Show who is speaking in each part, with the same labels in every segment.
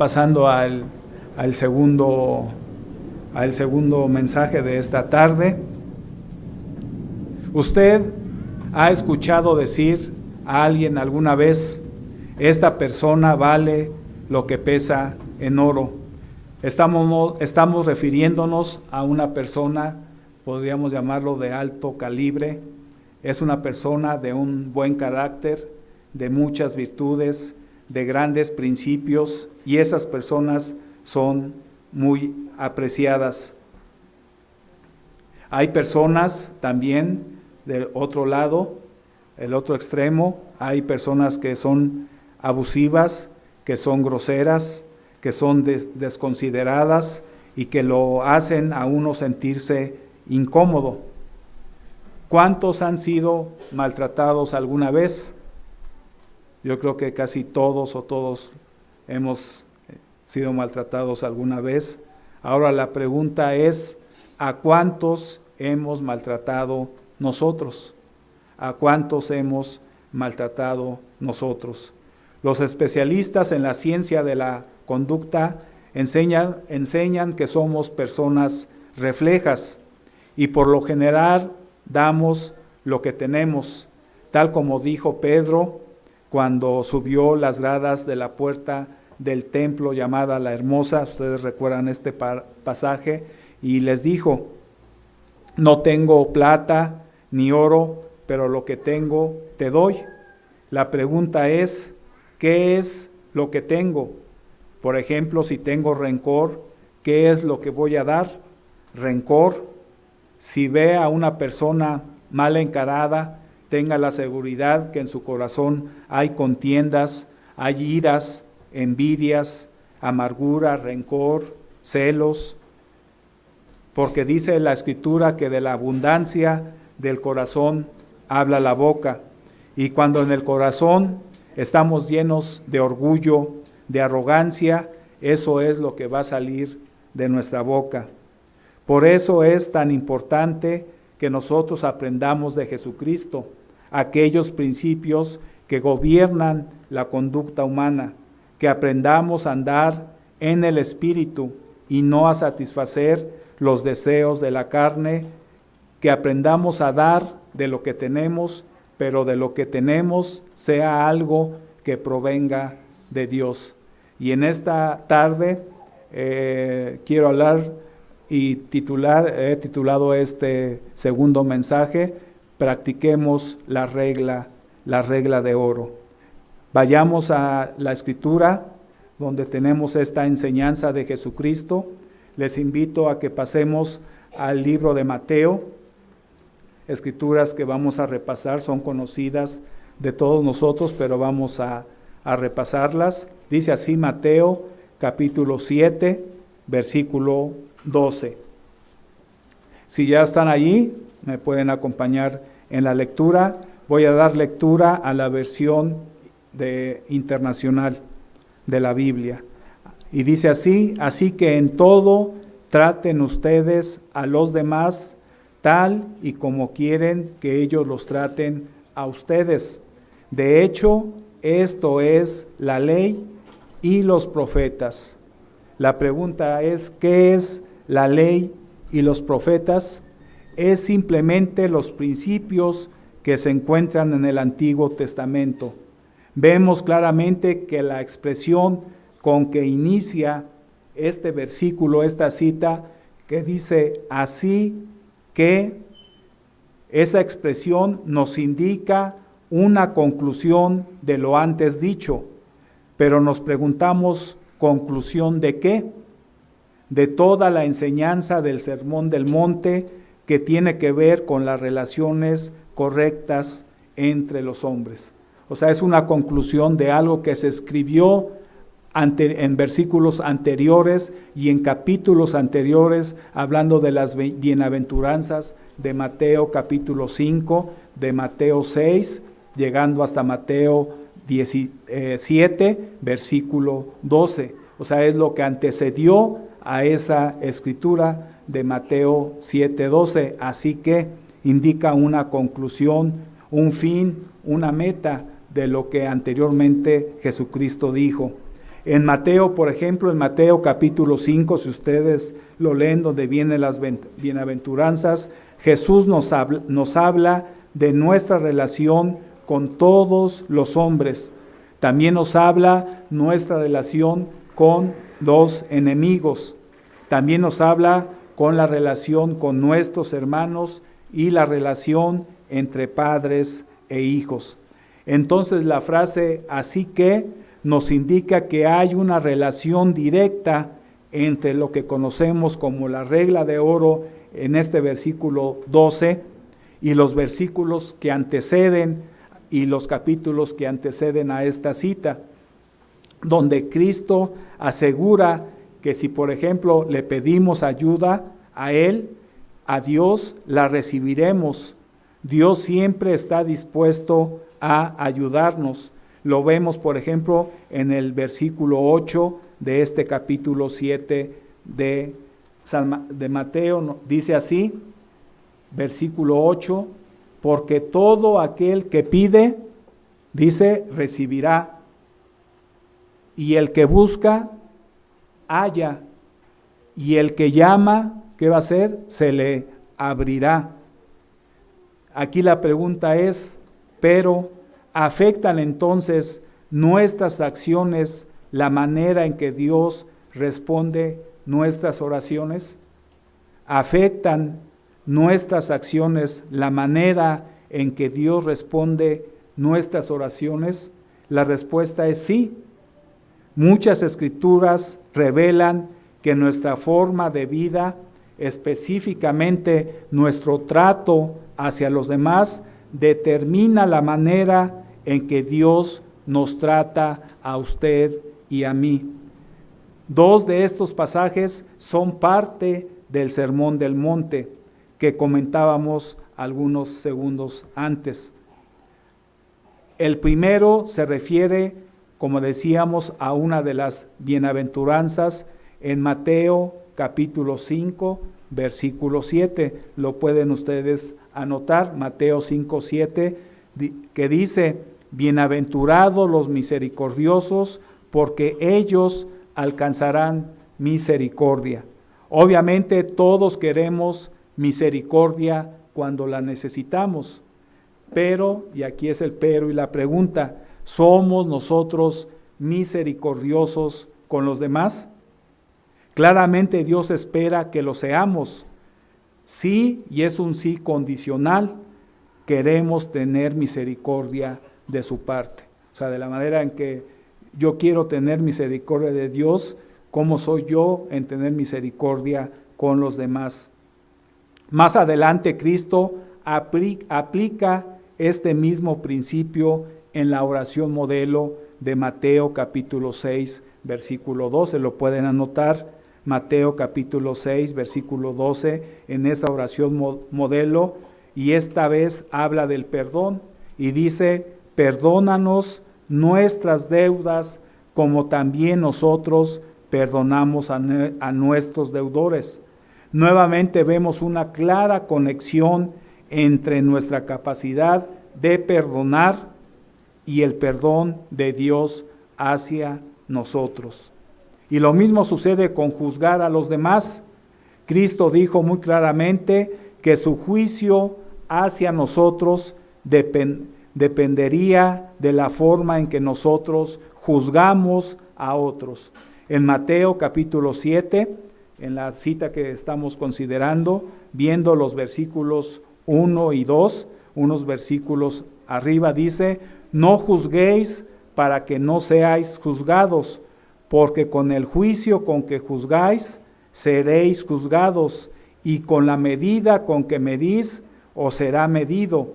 Speaker 1: pasando al segundo mensaje de esta tarde. ¿Usted ha escuchado decir a alguien alguna vez, esta persona vale lo que pesa en oro? Estamos refiriéndonos a una persona, podríamos llamarlo de alto calibre. Es una persona de un buen carácter, de muchas virtudes, de grandes principios, y esas personas son muy apreciadas. Hay personas también del otro lado, el otro extremo, hay personas que son abusivas, que son groseras, que son desconsideradas y que lo hacen a uno sentirse incómodo. ¿Cuántos han sido maltratados alguna vez? Yo creo que casi todos o todos hemos sido maltratados alguna vez. Ahora la pregunta es, ¿a cuántos hemos maltratado nosotros? ¿A cuántos hemos maltratado nosotros? Los especialistas en la ciencia de la conducta enseñan que somos personas reflejas y por lo general damos lo que tenemos, tal como dijo Pedro cuando subió las gradas de la puerta del templo llamada La Hermosa. Ustedes recuerdan este pasaje, y les dijo: no tengo plata ni oro, pero lo que tengo te doy. La pregunta es, ¿qué es lo que tengo? Por ejemplo, si tengo rencor, ¿qué es lo que voy a dar? Rencor. Si ve a una persona mal encarada, tenga la seguridad que en su corazón hay contiendas, hay iras, envidias, amargura, rencor, celos, porque dice la Escritura que de la abundancia del corazón habla la boca, y cuando en el corazón estamos llenos de orgullo, de arrogancia, eso es lo que va a salir de nuestra boca. Por eso es tan importante que nosotros aprendamos de Jesucristo aquellos principios que gobiernan la conducta humana, que aprendamos a andar en el Espíritu y no a satisfacer los deseos de la carne, que aprendamos a dar de lo que tenemos, pero de lo que tenemos sea algo que provenga de Dios. Y en esta tarde quiero hablar y he titulado este segundo mensaje: practiquemos la regla de oro. Vayamos a la Escritura donde tenemos esta enseñanza de Jesucristo. Les invito a que pasemos al libro de Mateo. Escrituras que vamos a repasar son conocidas de todos nosotros, pero vamos a repasarlas. Dice así Mateo capítulo 7, versículo 12. Si ya están allí, me pueden acompañar en la lectura. Voy a dar lectura a la versión internacional de la Biblia. Y dice así: así que en todo traten ustedes a los demás tal y como quieren que ellos los traten a ustedes. De hecho, esto es la ley y los profetas. La pregunta es, ¿qué es la ley y los profetas? Es simplemente los principios que se encuentran en el Antiguo Testamento. Vemos claramente que la expresión con que inicia este versículo, esta cita, que dice así que, esa expresión nos indica una conclusión de lo antes dicho, pero nos preguntamos, ¿conclusión de qué? De toda la enseñanza del Sermón del Monte, que tiene que ver con las relaciones correctas entre los hombres. O sea, es una conclusión de algo que se escribió en versículos anteriores y en capítulos anteriores, hablando de las bienaventuranzas de Mateo capítulo 5, de Mateo 6, llegando hasta Mateo 17, versículo 12. O sea, es lo que antecedió a esa escritura de Mateo 7, 12. Así que indica una conclusión, un fin, una meta de lo que anteriormente Jesucristo dijo. En Mateo, por ejemplo, en Mateo capítulo 5, si ustedes lo leen, donde vienen las bienaventuranzas, Jesús nos habla de nuestra relación con todos los hombres. También nos habla nuestra relación con los enemigos. También nos habla con la relación con nuestros hermanos y la relación entre padres e hijos. Entonces la frase "así que" nos indica que hay una relación directa entre lo que conocemos como la regla de oro en este versículo 12 y los versículos que anteceden y los capítulos que anteceden a esta cita, donde Cristo asegura que si, por ejemplo, le pedimos ayuda a Él, a Dios, la recibiremos. Dios siempre está dispuesto a ayudarnos. Lo vemos, por ejemplo, en el versículo 8 de este capítulo 7 de Mateo. Dice así, versículo 8, porque todo aquel que pide, dice, recibirá, y el que busca, halla, y el que llama, ¿qué va a hacer? Se le abrirá. Aquí la pregunta es, pero ¿afectan entonces nuestras acciones la manera en que Dios responde nuestras oraciones? ¿Afectan nuestras acciones la manera en que Dios responde nuestras oraciones? La respuesta es sí. Muchas escrituras revelan que nuestra forma de vida, específicamente nuestro trato hacia los demás, determina la manera en que Dios nos trata a usted y a mí. Dos de estos pasajes son parte del Sermón del Monte que comentábamos algunos segundos antes. El primero se refiere, como decíamos, a una de las bienaventuranzas en Mateo capítulo 5, versículo 7. Lo pueden ustedes anotar, Mateo 5, 7, que dice, bienaventurados los misericordiosos, porque ellos alcanzarán misericordia. Obviamente todos queremos misericordia cuando la necesitamos, pero, y aquí es el pero y la pregunta, ¿somos nosotros misericordiosos con los demás? Claramente Dios espera que lo seamos. Sí, y es un sí condicional, queremos tener misericordia de su parte. O sea, de la manera en que yo quiero tener misericordia de Dios, ¿cómo soy yo en tener misericordia con los demás? Más adelante Cristo aplica este mismo principio en la oración modelo de Mateo capítulo 6, versículo 12. Lo pueden anotar, Mateo capítulo 6, versículo 12, en esa oración modelo, y esta vez habla del perdón y dice, perdónanos nuestras deudas como también nosotros perdonamos a nuestros deudores. Nuevamente vemos una clara conexión entre nuestra capacidad de perdonar y el perdón de Dios hacia nosotros. Y lo mismo sucede con juzgar a los demás. Cristo dijo muy claramente que su juicio hacia nosotros dependería de la forma en que nosotros juzgamos a otros. En Mateo capítulo 7, en la cita que estamos considerando, viendo los versículos 1 y 2, unos versículos arriba dice, no juzguéis para que no seáis juzgados, porque con el juicio con que juzgáis, seréis juzgados, y con la medida con que medís, os será medido.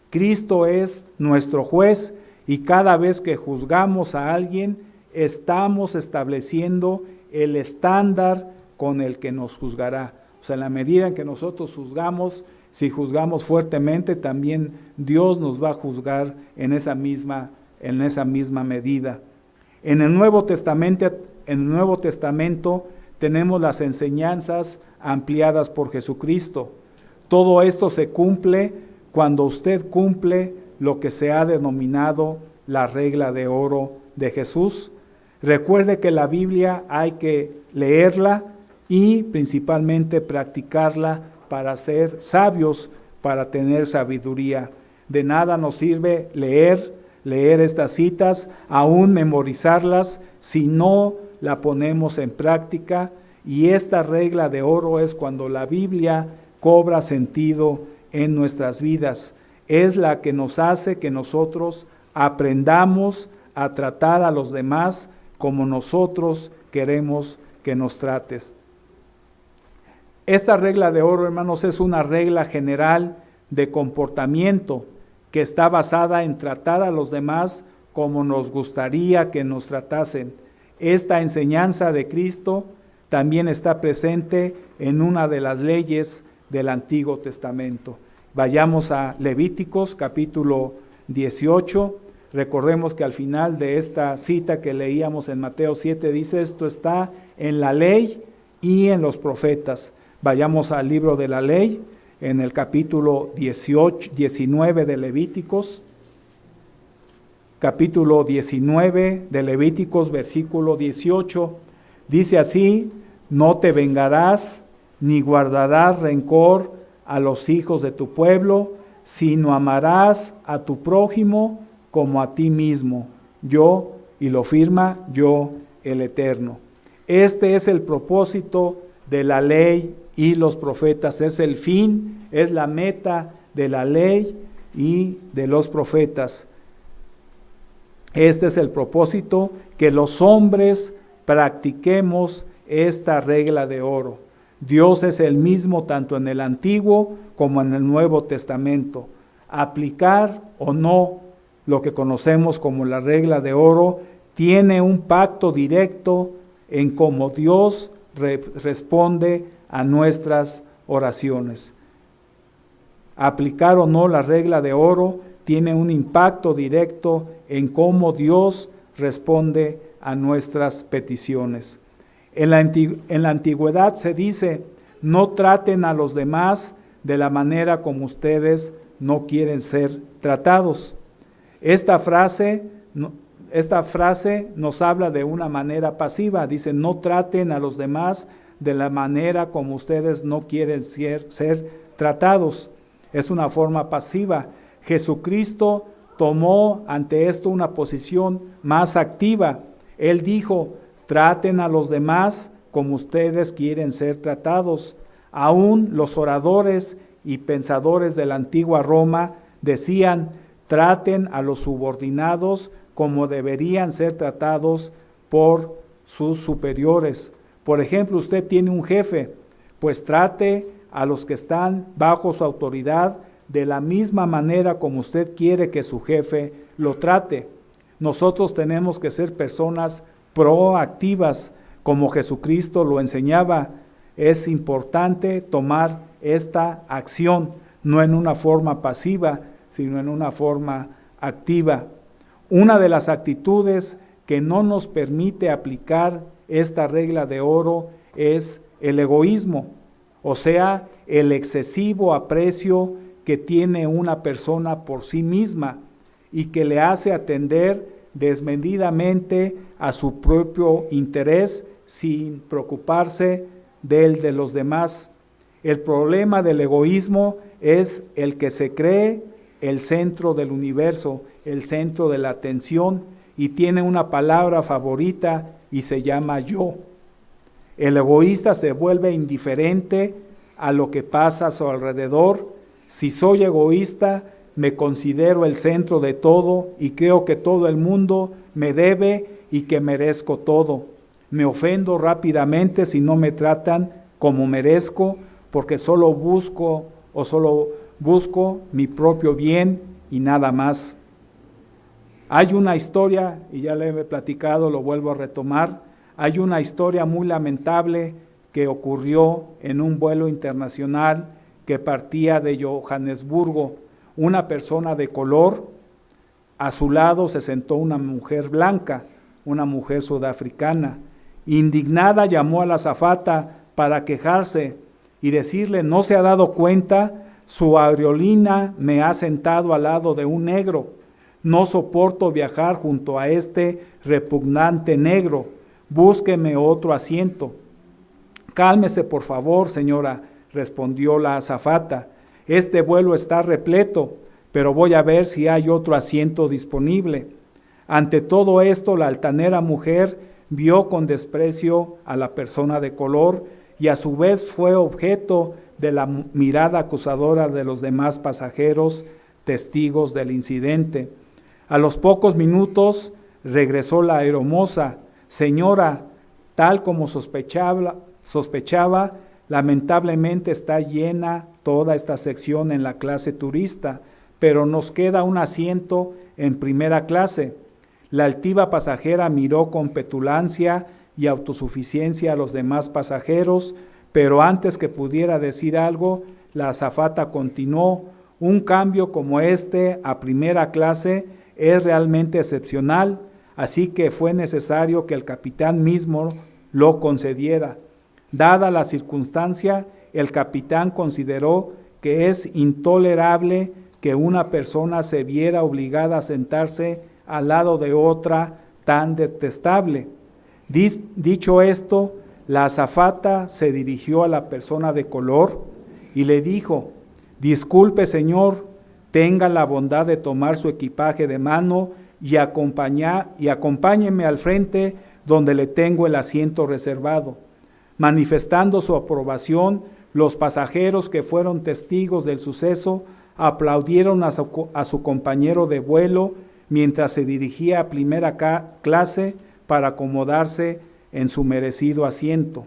Speaker 1: Cristo es nuestro juez, y cada vez que juzgamos a alguien, estamos estableciendo el estándar con el que nos juzgará. O sea, en la medida en que nosotros juzgamos, si juzgamos fuertemente, también Dios nos va a juzgar en esa misma medida. En el Nuevo Testamento tenemos las enseñanzas ampliadas por Jesucristo. Todo esto se cumple cuando usted cumple lo que se ha denominado la regla de oro de Jesús. Recuerde que la Biblia hay que leerla y principalmente practicarla para ser sabios, para tener sabiduría. De nada nos sirve leer estas citas, aún memorizarlas, si no la ponemos en práctica. Y esta regla de oro es cuando la Biblia cobra sentido en nuestras vidas. Es la que nos hace que nosotros aprendamos a tratar a los demás como nosotros queremos que nos trates. Esta regla de oro, hermanos, es una regla general de comportamiento que está basada en tratar a los demás como nos gustaría que nos tratasen. Esta enseñanza de Cristo también está presente en una de las leyes del Antiguo Testamento. Vayamos a Levíticos capítulo 18. Recordemos que al final de esta cita que leíamos en Mateo 7 dice: esto está en la ley y en los profetas. Vayamos al libro de la ley, en el capítulo 19 de Levíticos. Capítulo 19 de Levíticos, versículo 18. Dice así: no te vengarás ni guardarás rencor a los hijos de tu pueblo, sino amarás a tu prójimo como a ti mismo, yo, y lo firma, yo, el Eterno. Este es el propósito de la ley y los profetas, es el fin, es la meta de la ley y de los profetas. Este es el propósito, que los hombres practiquemos esta regla de oro. Dios es el mismo tanto en el Antiguo como en el Nuevo Testamento. Aplicar o no lo que conocemos como la regla de oro tiene un pacto directo en cómo Dios responde a nuestras oraciones. Aplicar o no la regla de oro tiene un impacto directo en cómo Dios responde a nuestras peticiones. En la antigüedad se dice: no traten a los demás de la manera como ustedes no quieren ser tratados. Esta frase nos habla de una manera pasiva. Dice: no traten a los demás de la manera como ustedes no quieren ser tratados. Es una forma pasiva. Jesucristo tomó ante esto una posición más activa. Él dijo: traten a los demás como ustedes quieren ser tratados. Aún los oradores y pensadores de la antigua Roma decían: traten a los subordinados como deberían ser tratados por sus superiores. Por ejemplo, usted tiene un jefe, pues trate a los que están bajo su autoridad de la misma manera como usted quiere que su jefe lo trate. Nosotros tenemos que ser personas proactivas, como Jesucristo lo enseñaba. Es importante tomar esta acción, no en una forma pasiva, sino en una forma activa. Una de las actitudes que no nos permite aplicar esta regla de oro es el egoísmo, o sea, el excesivo aprecio que tiene una persona por sí misma y que le hace atender desmedidamente a su propio interés sin preocuparse del de los demás. El problema del egoísmo es el que se cree el centro del universo, el centro de la atención, y tiene una palabra favorita y se llama yo. El egoísta se vuelve indiferente a lo que pasa a su alrededor. Si soy egoísta, me considero el centro de todo y creo que todo el mundo me debe y que merezco todo. Me ofendo rápidamente si no me tratan como merezco, porque solo busco mi propio bien y nada más. Hay una historia, y ya le he platicado, lo vuelvo a retomar. Hay una historia muy lamentable que ocurrió en un vuelo internacional que partía de Johannesburgo. Una persona de color, a su lado se sentó una mujer blanca, una mujer sudafricana. Indignada llamó a la azafata para quejarse y decirle: ¿no se ha dado cuenta? Su aerolínea me ha sentado al lado de un negro. No soporto viajar junto a este repugnante negro. Búsqueme otro asiento. Cálmese, por favor, señora, respondió la azafata. Este vuelo está repleto, pero voy a ver si hay otro asiento disponible. Ante todo esto, la altanera mujer vio con desprecio a la persona de color y a su vez fue objeto de la mirada acusadora de los demás pasajeros, testigos del incidente. A los pocos minutos regresó la aeromoza. Señora, tal como sospechaba, lamentablemente está llena toda esta sección en la clase turista, pero nos queda un asiento en primera clase. La altiva pasajera miró con petulancia y autosuficiencia a los demás pasajeros, pero antes que pudiera decir algo, la azafata continuó: un cambio como este a primera clase es realmente excepcional, así que fue necesario que el capitán mismo lo concediera. Dada la circunstancia, el capitán consideró que es intolerable que una persona se viera obligada a sentarse al lado de otra tan detestable. Dicho esto, la azafata se dirigió a la persona de color y le dijo: disculpe, señor, tenga la bondad de tomar su equipaje de mano y acompáñeme al frente donde le tengo el asiento reservado. Manifestando su aprobación, los pasajeros que fueron testigos del suceso aplaudieron a su compañero de vuelo mientras se dirigía a primera clase para acomodarse en su merecido asiento.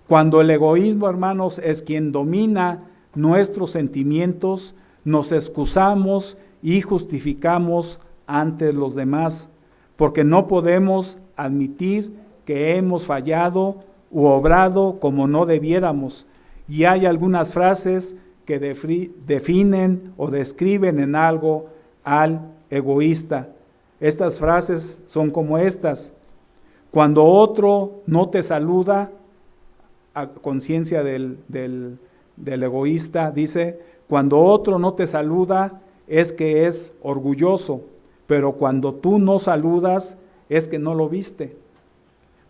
Speaker 1: Cuando el egoísmo, hermanos, es quien domina nuestros sentimientos, nos excusamos y justificamos ante los demás, porque no podemos admitir que hemos fallado u obrado como no debiéramos. Y hay algunas frases que definen o describen en algo al egoísta. Estas frases son como estas: cuando otro no te saluda, a conciencia del egoísta, dice: cuando otro no te saluda es que es orgulloso, pero cuando tú no saludas es que no lo viste.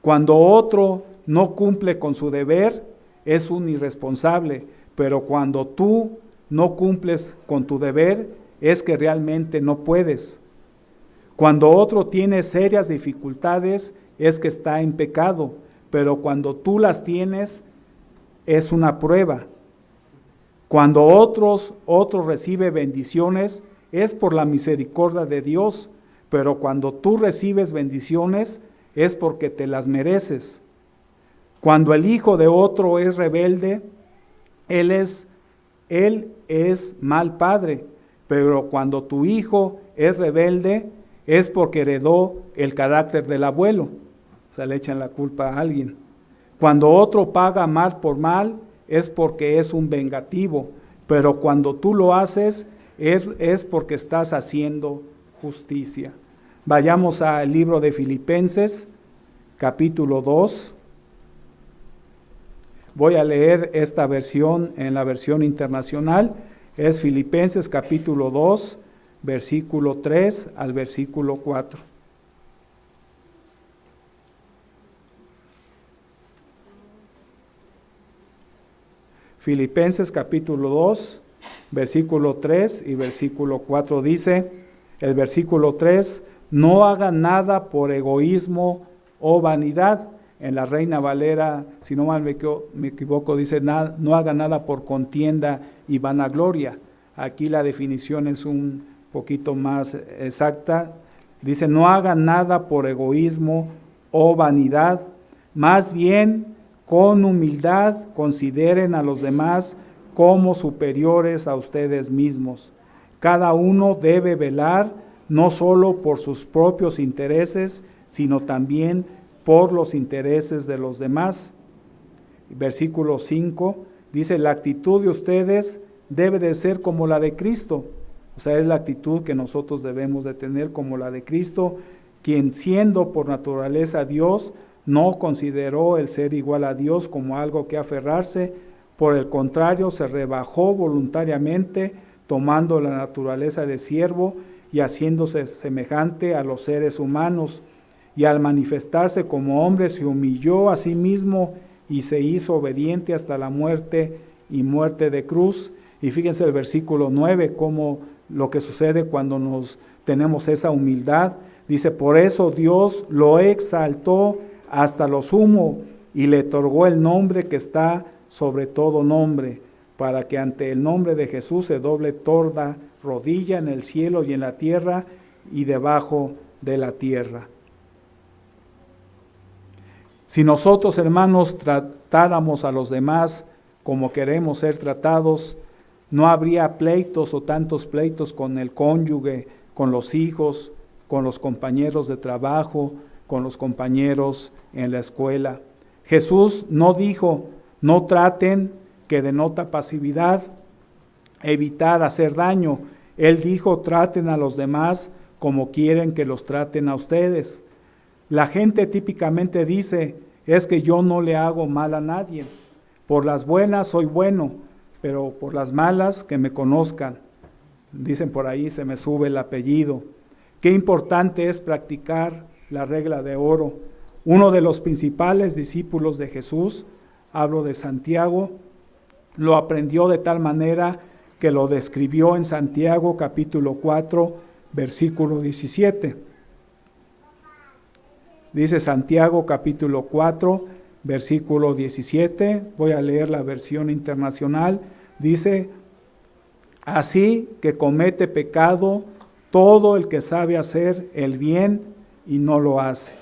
Speaker 1: Cuando otro no cumple con su deber es un irresponsable, pero cuando tú no cumples con tu deber es que realmente no puedes. Cuando otro tiene serias dificultades es que está en pecado, pero cuando tú las tienes es una prueba. Cuando otro recibe bendiciones es por la misericordia de Dios, pero cuando tú recibes bendiciones es porque te las mereces. Cuando el hijo de otro es rebelde, él es mal padre, pero cuando tu hijo es rebelde es porque heredó el carácter del abuelo. O sea, le echan la culpa a alguien. Cuando otro paga mal por mal es porque es un vengativo, pero cuando tú lo haces es porque estás haciendo justicia. Vayamos al libro de Filipenses, capítulo 2. Voy a leer esta versión en la versión internacional. Es Filipenses capítulo 2, versículo 3 al versículo 4. Filipenses capítulo 2, versículo 3 y versículo 4 dice, el versículo 3, no hagan nada por egoísmo o vanidad. En la Reina Valera, si no mal me equivoco, dice, no hagan nada por contienda y vanagloria. Aquí la definición es un poquito más exacta. Dice, no hagan nada por egoísmo o vanidad, más bien con humildad consideren a los demás como superiores a ustedes mismos. Cada uno debe velar no solo por sus propios intereses, sino también por los intereses de los demás. Versículo 5 dice, la actitud de ustedes debe de ser como la de Cristo. O sea, es la actitud que nosotros debemos de tener como la de Cristo, quien siendo por naturaleza Dios, no consideró el ser igual a Dios como algo que aferrarse, por el contrario, se rebajó voluntariamente, tomando la naturaleza de siervo y haciéndose semejante a los seres humanos. Y al manifestarse como hombre se humilló a sí mismo y se hizo obediente hasta la muerte y muerte de cruz. Y fíjense el versículo 9, cómo lo que sucede cuando tenemos esa humildad. Dice, por eso Dios lo exaltó hasta lo sumo y le otorgó el nombre que está sobre todo nombre, para que ante el nombre de Jesús se doble toda rodilla en el cielo y en la tierra y debajo de la tierra. Si nosotros, hermanos, tratáramos a los demás como queremos ser tratados, no habría pleitos o tantos pleitos con el cónyuge, con los hijos, con los compañeros de trabajo, con los compañeros en la escuela. Jesús no dijo, no traten, que denota pasividad, evitar hacer daño. Él dijo, traten a los demás como quieren que los traten a ustedes. La gente típicamente dice, es que yo no le hago mal a nadie. Por las buenas soy bueno, pero por las malas que me conozcan. Dicen por ahí, se me sube el apellido. Qué importante es practicar la regla de oro. Uno de los principales discípulos de Jesús, hablo de Santiago, lo aprendió de tal manera que lo describió en Santiago capítulo 4, versículo 17. Dice Santiago capítulo 4, versículo 17, voy a leer la versión internacional, dice, así que comete pecado todo el que sabe hacer el bien y no lo hace.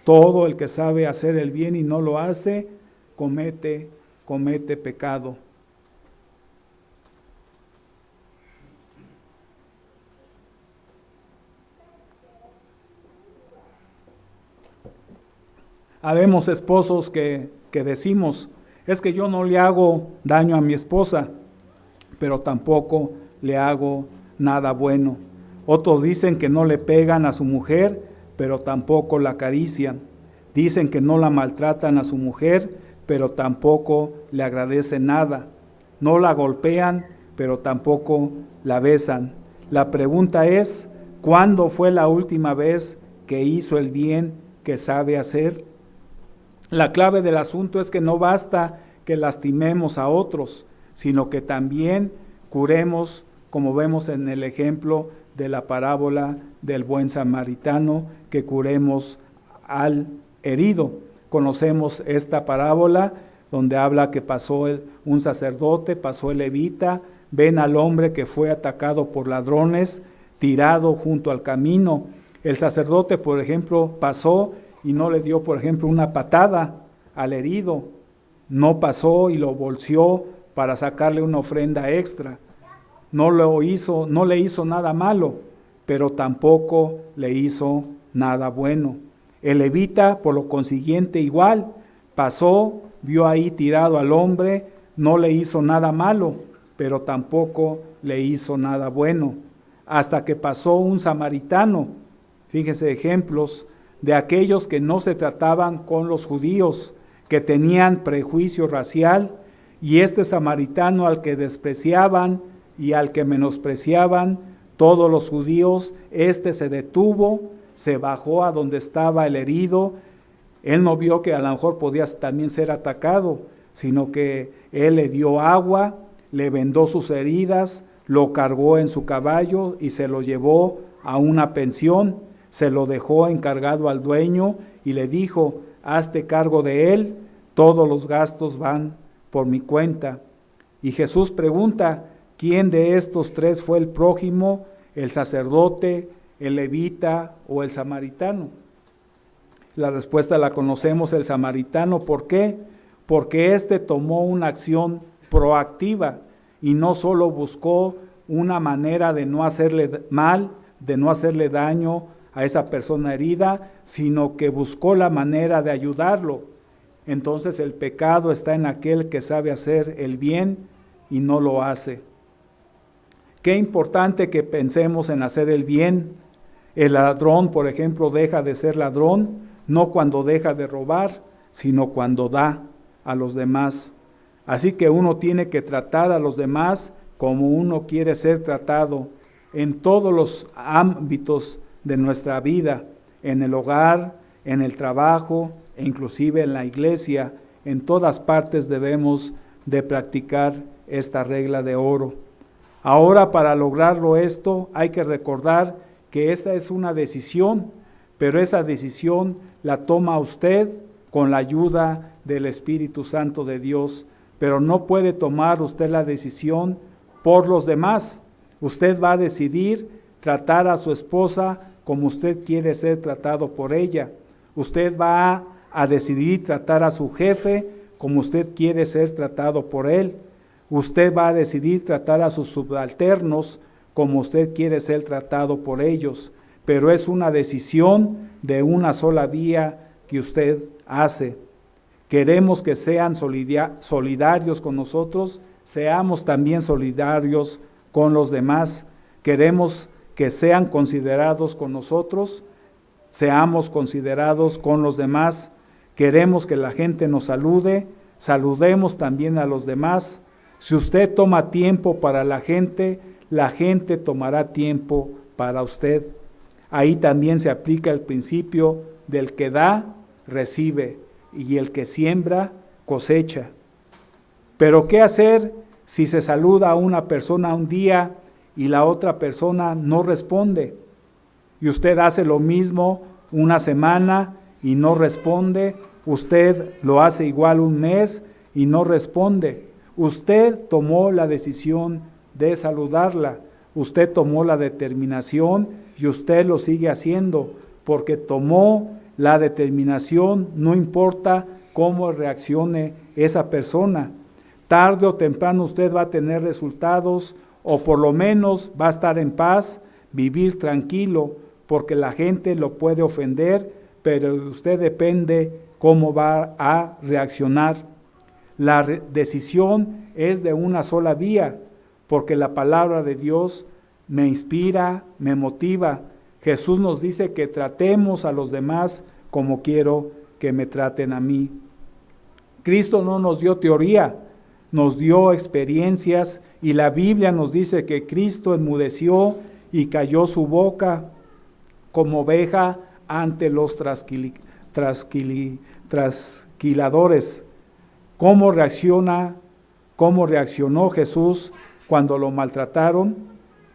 Speaker 1: Todo el que sabe hacer el bien y no lo hace, comete pecado. Habemos esposos que decimos, es que yo no le hago daño a mi esposa, pero tampoco le hago nada bueno. Otros dicen que no le pegan a su mujer, pero tampoco la acarician. Dicen que no la maltratan a su mujer, pero tampoco le agradecen nada. No la golpean, pero tampoco la besan. La pregunta es, ¿cuándo fue la última vez que hizo el bien que sabe hacer? La clave del asunto es que no basta que lastimemos a otros, sino que también curemos, como vemos en el ejemplo de la parábola del buen samaritano, que curemos al herido. Conocemos esta parábola donde habla que pasó un sacerdote, pasó el levita, ven al hombre que fue atacado por ladrones, tirado junto al camino. El sacerdote, por ejemplo, pasó y no le dio, por ejemplo, una patada al herido. No pasó y lo bolseó para sacarle una ofrenda extra. No le hizo nada malo, pero tampoco le hizo nada bueno. El levita, por lo consiguiente, igual, pasó, vio ahí tirado al hombre, no le hizo nada malo, pero tampoco le hizo nada bueno. Hasta que pasó un samaritano. Fíjense ejemplos de aquellos que no se trataban con los judíos, que tenían prejuicio racial, y este samaritano al que despreciaban y al que menospreciaban todos los judíos, se detuvo, se bajó a donde estaba el herido. Él no vio que a lo mejor podía también ser atacado, sino que él le dio agua, le vendó sus heridas, lo cargó en su caballo y se lo llevó a una pensión. Se lo dejó encargado al dueño y le dijo, hazte cargo de él, todos los gastos van por mi cuenta. Y Jesús pregunta, ¿quién de estos tres fue el prójimo, el sacerdote, el levita o el samaritano? La respuesta la conocemos, el samaritano. ¿Por qué? Porque tomó una acción proactiva y no solo buscó una manera de no hacerle mal, de no hacerle daño a esa persona herida, sino que buscó la manera de ayudarlo. Entonces el pecado está en aquel que sabe hacer el bien y no lo hace. Qué importante que pensemos en hacer el bien. El ladrón, por ejemplo, deja de ser ladrón, no cuando deja de robar, sino cuando da a los demás. Así que uno tiene que tratar a los demás como uno quiere ser tratado en todos los ámbitos de nuestra vida, en el hogar, en el trabajo, e inclusive en la iglesia. En todas partes debemos de practicar esta regla de oro. Ahora, para lograrlo esto, hay que recordar que esta es una decisión, pero esa decisión la toma usted con la ayuda del Espíritu Santo de Dios, pero no puede tomar usted la decisión por los demás. Usted va a decidir tratar a su esposa como usted quiere ser tratado por ella. Usted va a decidir tratar a su jefe como usted quiere ser tratado por él. Usted va a decidir tratar a sus subalternos como usted quiere ser tratado por ellos. Pero es una decisión de una sola vía que usted hace. Queremos que sean solidarios con nosotros, seamos también solidarios con los demás. Queremos que sean considerados con nosotros, seamos considerados con los demás. Queremos que la gente nos salude, saludemos también a los demás. Si usted toma tiempo para la gente tomará tiempo para usted. Ahí también se aplica el principio del que da, recibe, y el que siembra, cosecha. Pero ¿qué hacer si se saluda a una persona un día y la otra persona no responde? Y usted hace lo mismo una semana y no responde. Usted lo hace igual un mes y no responde. Usted tomó la decisión de saludarla. Usted tomó la determinación y usted lo sigue haciendo porque tomó la determinación, no importa cómo reaccione esa persona. Tarde o temprano usted va a tener resultados, o por lo menos va a estar en paz, vivir tranquilo, porque la gente lo puede ofender, pero de usted depende cómo va a reaccionar. La decisión es de una sola vía, porque la palabra de Dios me inspira, me motiva. Jesús nos dice que tratemos a los demás como quiero que me traten a mí. Cristo no nos dio teoría, nos dio experiencias, y la Biblia nos dice que Cristo enmudeció y cayó su boca como oveja ante los trasquiladores. ¿Cómo reaccionó Jesús cuando lo maltrataron?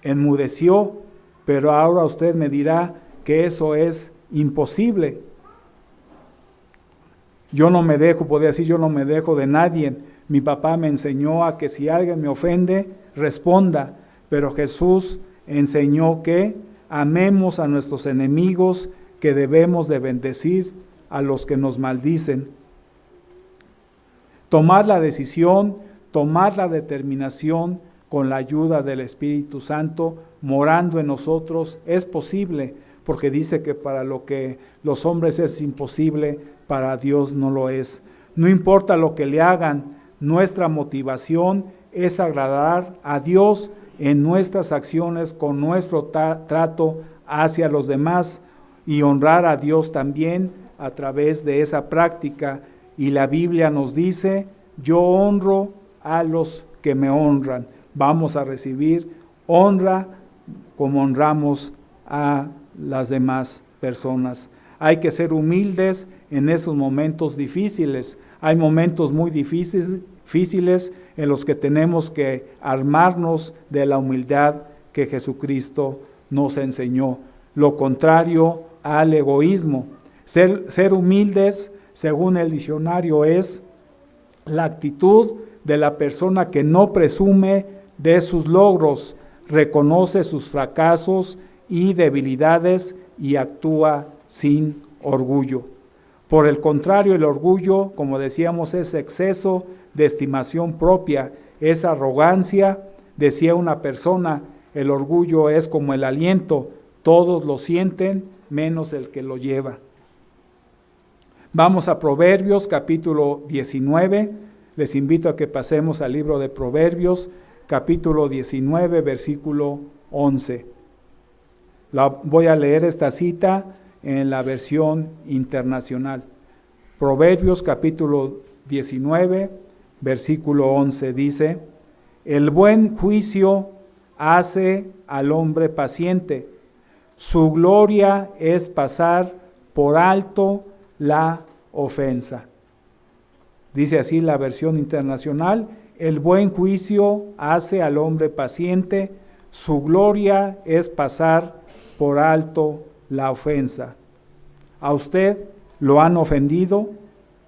Speaker 1: Enmudeció, pero ahora usted me dirá que eso es imposible. Yo no me dejo de nadie. Mi papá me enseñó a que si alguien me ofende, responda. Pero Jesús enseñó que amemos a nuestros enemigos, que debemos de bendecir a los que nos maldicen. Tomar la decisión, tomar la determinación con la ayuda del Espíritu Santo morando en nosotros es posible, porque dice que para lo que los hombres es imposible, para Dios no lo es. No importa lo que le hagan, nuestra motivación es agradar a Dios en nuestras acciones, con nuestro trato hacia los demás, y honrar a Dios también a través de esa práctica. Y la Biblia nos dice, yo honro a los que me honran. Vamos a recibir honra como honramos a las demás personas. Hay que ser humildes en esos momentos difíciles. Hay momentos muy difíciles en los que tenemos que armarnos de la humildad que Jesucristo nos enseñó. Lo contrario al egoísmo. Ser humildes, según el diccionario, es la actitud de la persona que no presume de sus logros, reconoce sus fracasos y debilidades y actúa sin orgullo. Por el contrario, el orgullo, como decíamos, es exceso de estimación propia, es arrogancia. Decía una persona, el orgullo es como el aliento, todos lo sienten menos el que lo lleva. Vamos a Proverbios capítulo 19, les invito a que pasemos al libro de Proverbios capítulo 19, versículo 11. Voy a leer esta cita en la versión internacional. Proverbios capítulo 19, versículo 11 dice, El buen juicio hace al hombre paciente. Su gloria es pasar por alto la ofensa. Dice así la versión internacional: el buen juicio hace al hombre paciente, su gloria es pasar por alto la ofensa. ¿A usted lo han ofendido?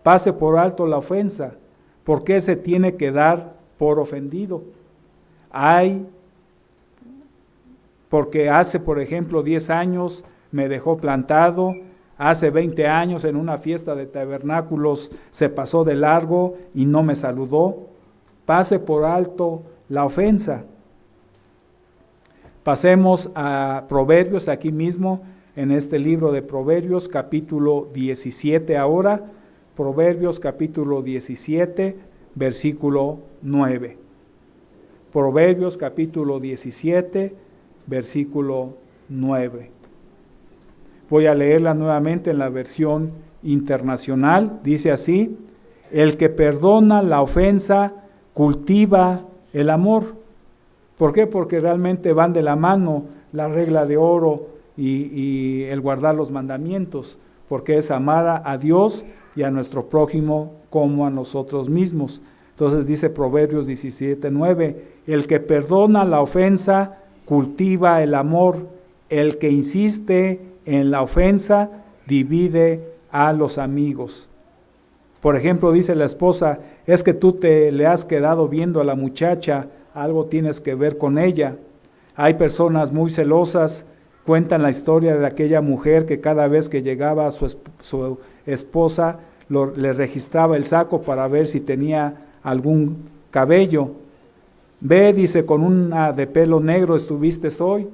Speaker 1: Pase por alto la ofensa. ¿Por qué se tiene que dar por ofendido? Porque hace, por ejemplo, 10 años me dejó plantado, hace 20 años en una fiesta de tabernáculos se pasó de largo y no me saludó. Pase por alto la ofensa. Pasemos a Proverbios, aquí mismo, en este libro de Proverbios, capítulo 17 ahora. Proverbios, capítulo 17, versículo 9. Proverbios, capítulo 17, versículo 9. Voy a leerla nuevamente en la versión internacional. Dice así: el que perdona la ofensa cultiva el amor. ¿Por qué? Porque realmente van de la mano la regla de oro y el guardar los mandamientos, porque es amar a Dios y a nuestro prójimo como a nosotros mismos. Entonces dice Proverbios 17:9, el que perdona la ofensa cultiva el amor, el que insiste en la ofensa divide a los amigos. Por ejemplo, dice la esposa: es que tú le has quedado viendo a la muchacha, algo tienes que ver con ella. Hay personas muy celosas, cuentan la historia de aquella mujer que cada vez que llegaba a su esposa le registraba el saco para ver si tenía algún cabello. Ve, dice, con una de pelo negro estuviste hoy,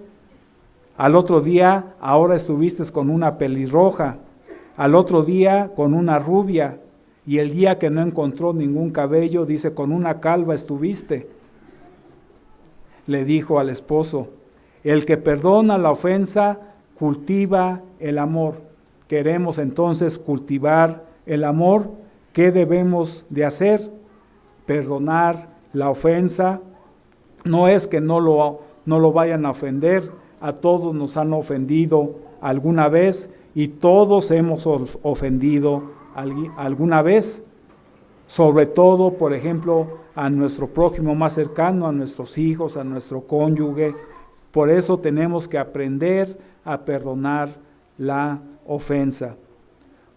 Speaker 1: al otro día ahora estuviste con una pelirroja, al otro día con una rubia, y el día que no encontró ningún cabello, dice, con una calva estuviste. Le dijo al esposo: el que perdona la ofensa cultiva el amor. Queremos entonces cultivar el amor. ¿Qué debemos de hacer? Perdonar la ofensa. No es que no lo vayan a ofender. A todos nos han ofendido alguna vez y todos hemos ofendido alguna vez. Sobre todo, por ejemplo, a nuestro prójimo más cercano, a nuestros hijos, a nuestro cónyuge. Por eso tenemos que aprender a perdonar la ofensa.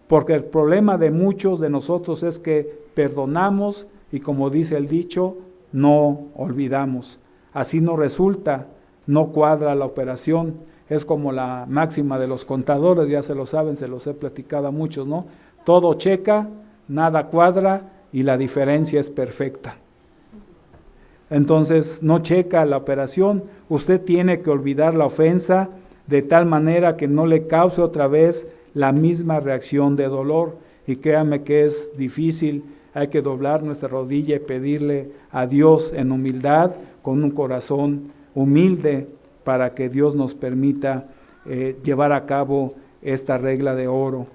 Speaker 1: Porque el problema de muchos de nosotros es que perdonamos y, como dice el dicho, no olvidamos. Así no resulta, no cuadra la operación. Es como la máxima de los contadores, ya se lo saben, se los he platicado a muchos, ¿no? Todo checa, nada cuadra y la diferencia es perfecta. Entonces no checa la operación. Usted tiene que olvidar la ofensa de tal manera que no le cause otra vez la misma reacción de dolor. Y créanme que es difícil. Hay que doblar nuestra rodilla y pedirle a Dios en humildad, con un corazón humilde, para que Dios nos permita llevar a cabo esta regla de oro.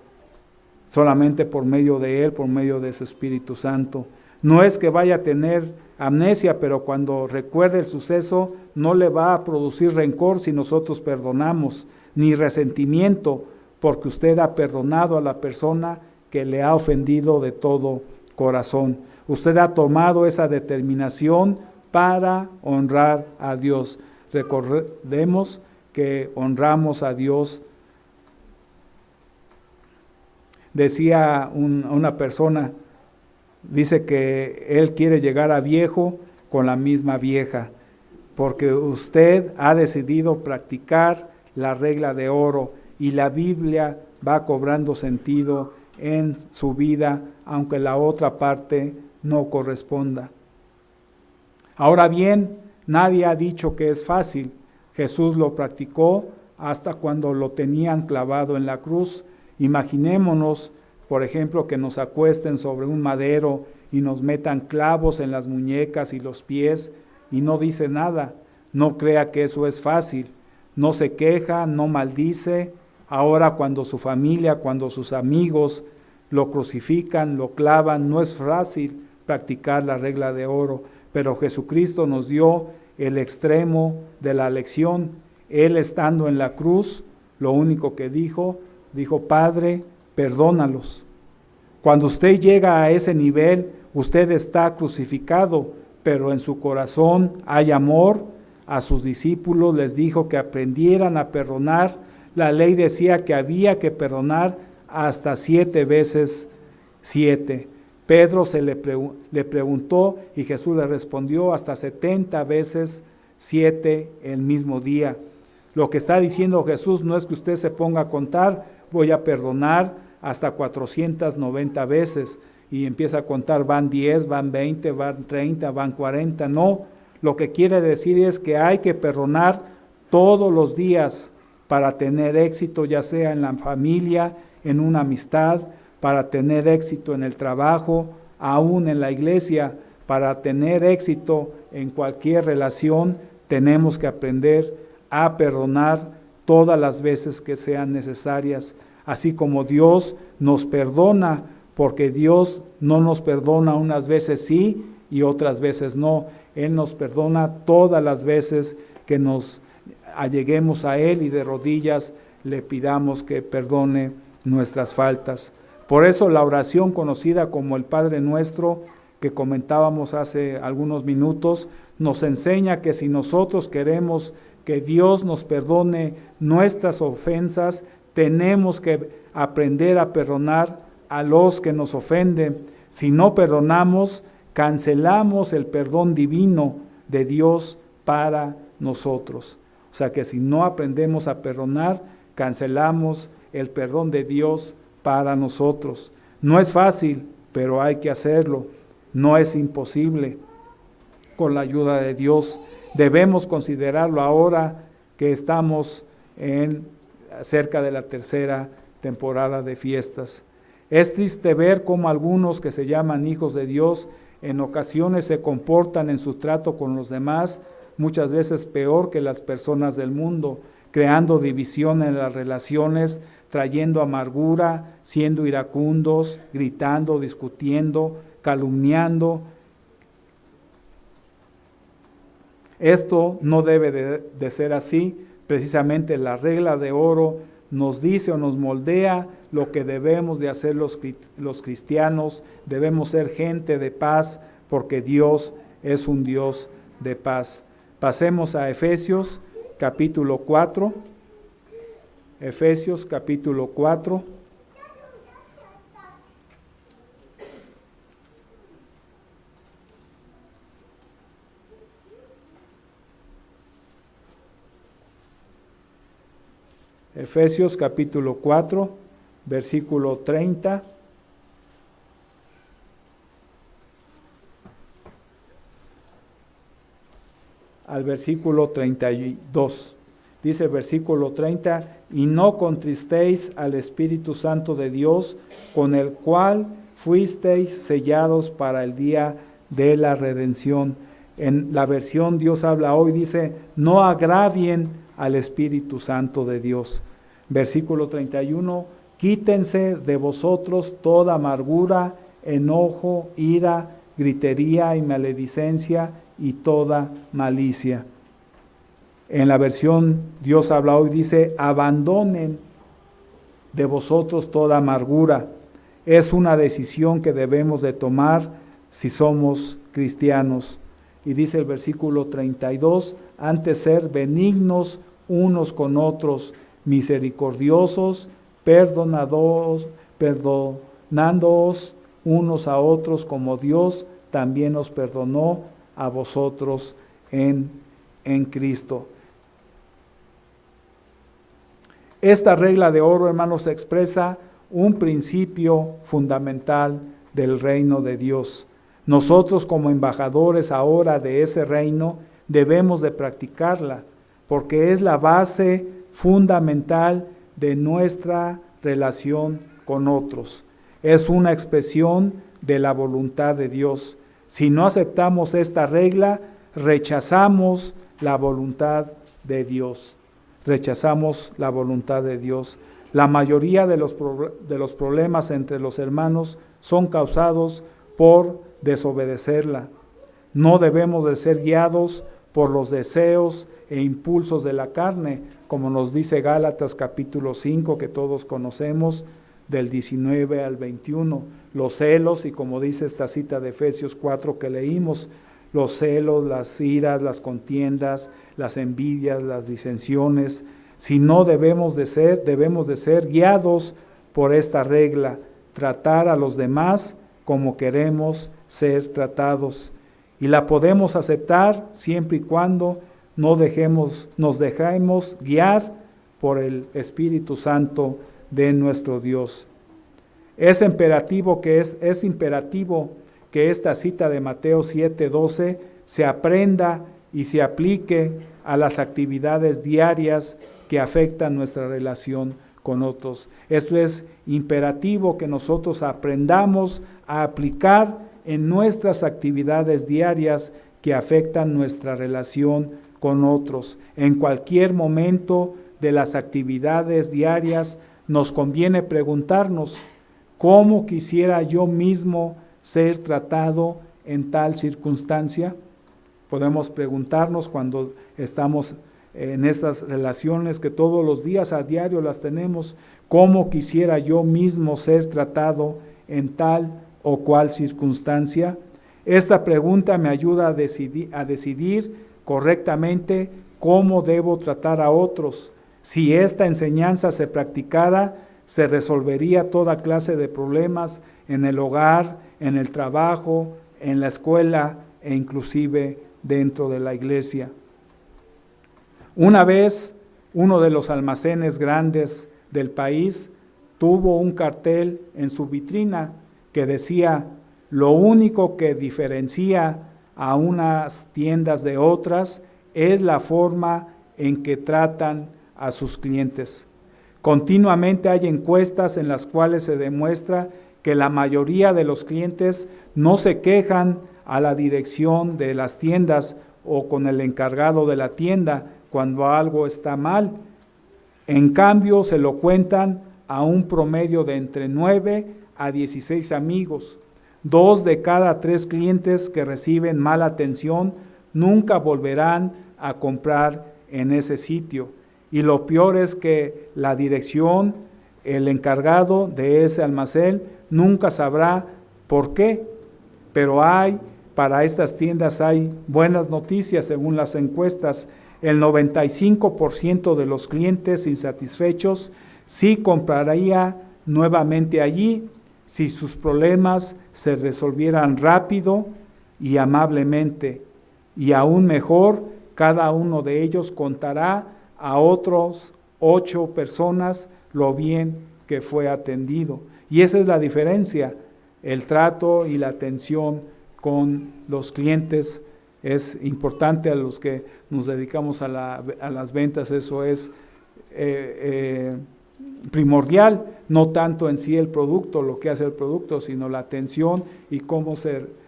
Speaker 1: Solamente por medio de Él, por medio de su Espíritu Santo. No es que vaya a tener amnesia, pero cuando recuerde el suceso no le va a producir rencor si nosotros perdonamos, ni resentimiento, porque usted ha perdonado a la persona que le ha ofendido de todo corazón. Usted ha tomado esa determinación para honrar a Dios. Recordemos que honramos a Dios. Decía una persona, dice que él quiere llegar a viejo con la misma vieja, porque usted ha decidido practicar la regla de oro y la Biblia va cobrando sentido en su vida, aunque la otra parte no corresponda. Ahora bien, nadie ha dicho que es fácil. Jesús lo practicó hasta cuando lo tenían clavado en la cruz. Imaginémonos, por ejemplo, que nos acuesten sobre un madero y nos metan clavos en las muñecas y los pies y no dice nada. No crea que eso es fácil. No se queja, no maldice. Ahora cuando su familia, cuando sus amigos lo crucifican, lo clavan, no es fácil practicar la regla de oro. pero Jesucristo nos dio el extremo de la lección. Él estando en la cruz, lo único que dijo, Padre, perdónalos. Cuando usted llega a ese nivel, usted está crucificado, pero en su corazón hay amor. A sus discípulos les dijo que aprendieran a perdonar. La ley decía que había que perdonar hasta 7 veces 7. Pedro le preguntó y Jesús le respondió hasta 70 veces 7 el mismo día. Lo que está diciendo Jesús no es que usted se ponga a contar, voy a perdonar hasta 490 veces y empieza a contar, van 10, van 20, van 30, van 40, no. Lo que quiere decir es que hay que perdonar todos los días para tener éxito, ya sea en la familia, en una amistad, para tener éxito en el trabajo, aún en la iglesia, para tener éxito en cualquier relación, tenemos que aprender a perdonar todas las veces que sean necesarias, así como Dios nos perdona, porque Dios no nos perdona unas veces sí y otras veces no. Él nos perdona todas las veces que nos alleguemos a Él y de rodillas le pidamos que perdone nuestras faltas. Por eso la oración conocida como el Padre Nuestro, que comentábamos hace algunos minutos, nos enseña que si nosotros queremos que Dios nos perdone nuestras ofensas, tenemos que aprender a perdonar a los que nos ofenden. Si no perdonamos, cancelamos el perdón divino de Dios para nosotros. O sea que si no aprendemos a perdonar, cancelamos el perdón de Dios para nosotros. No es fácil, pero hay que hacerlo. No es imposible. Con la ayuda de Dios debemos considerarlo ahora que estamos cerca de la tercera temporada de fiestas. Es triste ver cómo algunos que se llaman hijos de Dios en ocasiones se comportan en su trato con los demás muchas veces peor que las personas del mundo, creando división en las relaciones, trayendo amargura, siendo iracundos, gritando, discutiendo, calumniando. Esto no debe de ser así. Precisamente la regla de oro nos dice o nos moldea lo que debemos de hacer los cristianos. Debemos ser gente de paz porque Dios es un Dios de paz. Pasemos a Efesios capítulo 4. Efesios capítulo 4. Efesios capítulo 4, versículo 30. Al versículo 32. Dice el versículo 30, y no contristéis al Espíritu Santo de Dios, con el cual fuisteis sellados para el día de la redención. En la versión Dios habla hoy, dice, no agravien al Espíritu Santo de Dios. Versículo 31, quítense de vosotros toda amargura, enojo, ira, gritería y maledicencia y toda malicia. En la versión Dios habla hoy, dice, abandonen de vosotros toda amargura. Es una decisión que debemos de tomar si somos cristianos. Y dice el versículo 32, antes ser benignos unos con otros, misericordiosos, perdonándoos unos a otros como Dios también os perdonó a vosotros en Cristo. Esta regla de oro, hermanos, expresa un principio fundamental del reino de Dios. Nosotros como embajadores ahora de ese reino debemos de practicarla, porque es la base fundamental de nuestra relación con otros. Es una expresión de la voluntad de Dios. Si no aceptamos esta regla, rechazamos la voluntad de Dios. Rechazamos la voluntad de Dios. La mayoría de los problemas entre los hermanos son causados por desobedecerla. No debemos de ser guiados por los deseos e impulsos de la carne, como nos dice Gálatas capítulo 5, que todos conocemos, del 19 al 21. Los celos, y como dice esta cita de Efesios 4 que leímos, los celos, las iras, las contiendas, las envidias, las disensiones. Si no debemos de ser guiados por esta regla, tratar a los demás como queremos ser tratados. Y la podemos aceptar siempre y cuando nos dejemos guiar por el Espíritu Santo de nuestro Dios. Es imperativo que esta cita de Mateo 7:12 se aprenda y se aplique a las actividades diarias que afectan nuestra relación con otros. Esto es imperativo que nosotros aprendamos a aplicar en nuestras actividades diarias que afectan nuestra relación con otros. En cualquier momento de las actividades diarias nos conviene preguntarnos, ¿cómo quisiera yo mismo ser tratado en tal circunstancia? Podemos preguntarnos cuando estamos en estas relaciones que todos los días a diario las tenemos, ¿cómo quisiera yo mismo ser tratado en tal o cual circunstancia? Esta pregunta me ayuda a decidir correctamente cómo debo tratar a otros. Si esta enseñanza se practicara, se resolvería toda clase de problemas en el hogar, en el trabajo, en la escuela e inclusive dentro de la iglesia. Una vez, uno de los almacenes grandes del país tuvo un cartel en su vitrina que decía: lo único que diferencia a unas tiendas de otras es la forma en que tratan a sus clientes. Continuamente hay encuestas en las cuales se demuestra que la mayoría de los clientes no se quejan a la dirección de las tiendas o con el encargado de la tienda cuando algo está mal. En cambio, se lo cuentan a un promedio de entre 9 a 16 amigos. 2 de cada 3 clientes que reciben mala atención nunca volverán a comprar en ese sitio. Y lo peor es que la dirección, el encargado de ese almacén, nunca sabrá por qué. Pero para estas tiendas hay buenas noticias según las encuestas. El 95% de los clientes insatisfechos sí compraría nuevamente allí si sus problemas se resolvieran rápido y amablemente. Y aún mejor, cada uno de ellos contará a otros 8 personas lo bien que fue atendido. Y esa es la diferencia, el trato y la atención con los clientes. Es importante a los que nos dedicamos a las ventas, eso es primordial, no tanto en sí el producto, lo que hace el producto, sino la atención y cómo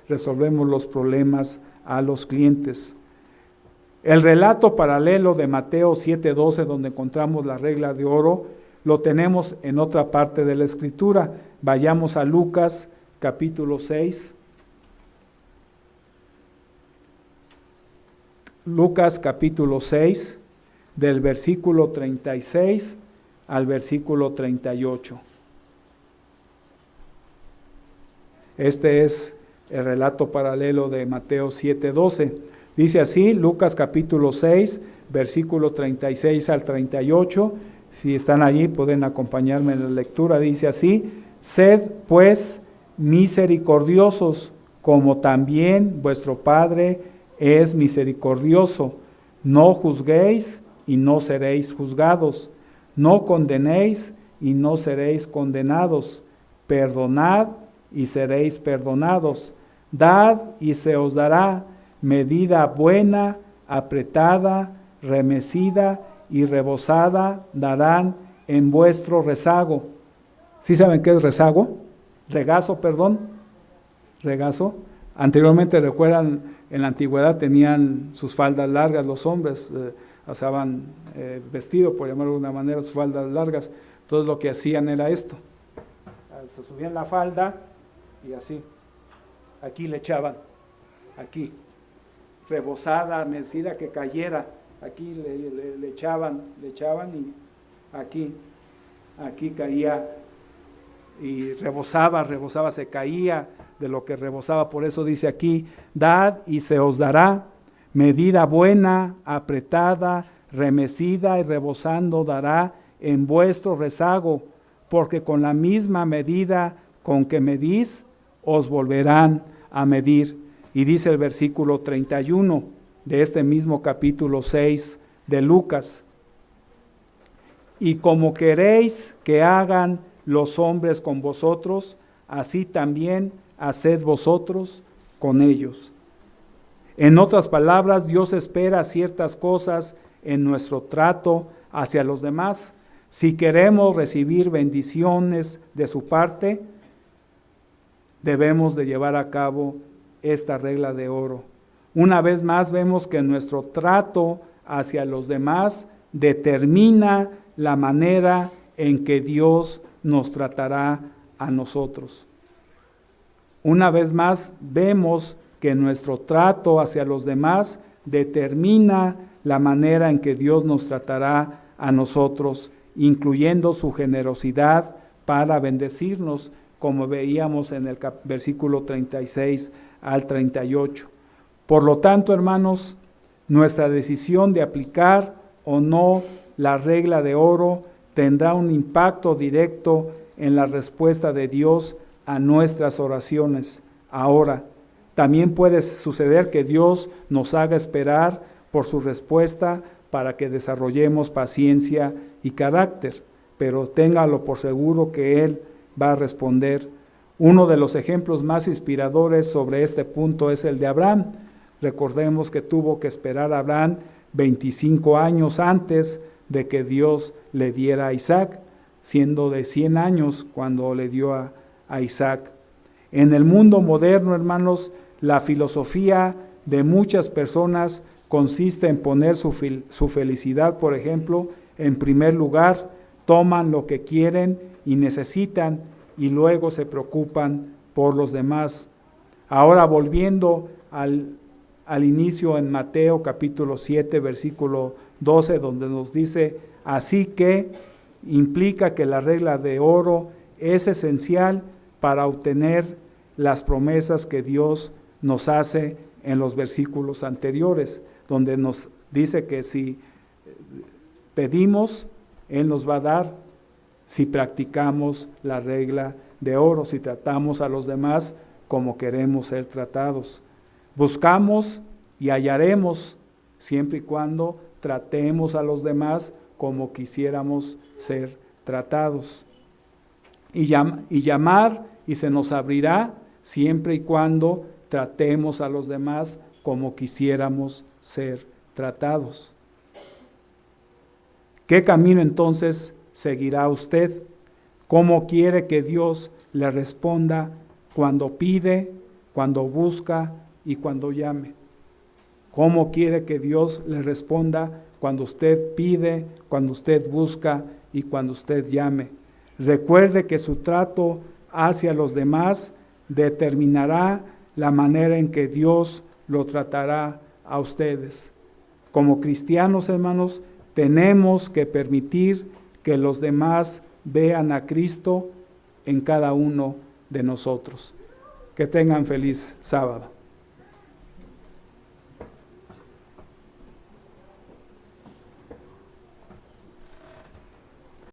Speaker 1: resolvemos los problemas a los clientes. El relato paralelo de Mateo 7:12, donde encontramos la regla de oro, lo tenemos en otra parte de la Escritura. Vayamos a Lucas capítulo 6. Lucas capítulo 6, del versículo 36 al versículo 38. Este es el relato paralelo de Mateo 7:12. Dice así, Lucas capítulo 6, versículo 36 al 38. Si están allí pueden acompañarme en la lectura. Dice así: sed pues misericordiosos, como también vuestro Padre es misericordioso. No juzguéis y no seréis juzgados. No condenéis y no seréis condenados. Perdonad y seréis perdonados. Dad y se os dará. Medida buena, apretada, remecida y rebosada darán en vuestro rezago. ¿Sí saben qué es rezago? Regazo, perdón. Regazo. Anteriormente, recuerdan, en la antigüedad tenían sus faldas largas los hombres, usaban vestido, por llamarlo de alguna manera, sus faldas largas. Entonces lo que hacían era esto. Se subían la falda y así. Aquí le echaban. Aquí. rebosada, medida que cayera. Aquí le echaban y aquí caía y rebosaba, se caía de lo que rebosaba. Por eso dice aquí, dad y se os dará, medida buena, apretada, remecida y rebosando dará en vuestro rezago, porque con la misma medida con que medís, os volverán a medir. Y dice el versículo 31 de este mismo capítulo 6 de Lucas, y como queréis que hagan los hombres con vosotros, así también haced vosotros con ellos. En otras palabras, Dios espera ciertas cosas en nuestro trato hacia los demás. Si queremos recibir bendiciones de su parte, debemos de llevar a cabo esta regla de oro. Una vez más vemos que nuestro trato hacia los demás determina la manera en que Dios nos tratará a nosotros. Una vez más vemos que nuestro trato hacia los demás determina la manera en que Dios nos tratará a nosotros, incluyendo su generosidad para bendecirnos, como veíamos en el versículo 36 al 38. Por lo tanto, hermanos, nuestra decisión de aplicar o no la regla de oro tendrá un impacto directo en la respuesta de Dios a nuestras oraciones. Ahora, también puede suceder que Dios nos haga esperar por su respuesta para que desarrollemos paciencia y carácter, pero téngalo por seguro que Él va a responder. Uno de los ejemplos más inspiradores sobre este punto es el de Abraham. Recordemos que tuvo que esperar a Abraham 25 años antes de que Dios le diera a Isaac, siendo de 100 años cuando le dio a Isaac. En el mundo moderno, hermanos, la filosofía de muchas personas consiste en poner su felicidad, por ejemplo, en primer lugar. Toman lo que quieren y necesitan y luego se preocupan por los demás. Ahora, volviendo al inicio en Mateo capítulo 7, versículo 12, donde nos dice, así que implica que la regla de oro es esencial para obtener las promesas que Dios nos hace en los versículos anteriores, donde nos dice que si pedimos, Él nos va a dar, si practicamos la regla de oro, si tratamos a los demás como queremos ser tratados. Buscamos y hallaremos, siempre y cuando tratemos a los demás como quisiéramos ser tratados. Y llamar y se nos abrirá, siempre y cuando tratemos a los demás como quisiéramos ser tratados. ¿Qué camino entonces seguirá usted? ¿Cómo quiere que Dios le responda cuando pide, cuando busca y cuando llame? ¿Cómo quiere que Dios le responda cuando usted pide, cuando usted busca y cuando usted llame? Recuerde que su trato hacia los demás determinará la manera en que Dios lo tratará a ustedes. Como cristianos, hermanos, tenemos que permitir que los demás vean a Cristo en cada uno de nosotros. Que tengan feliz sábado.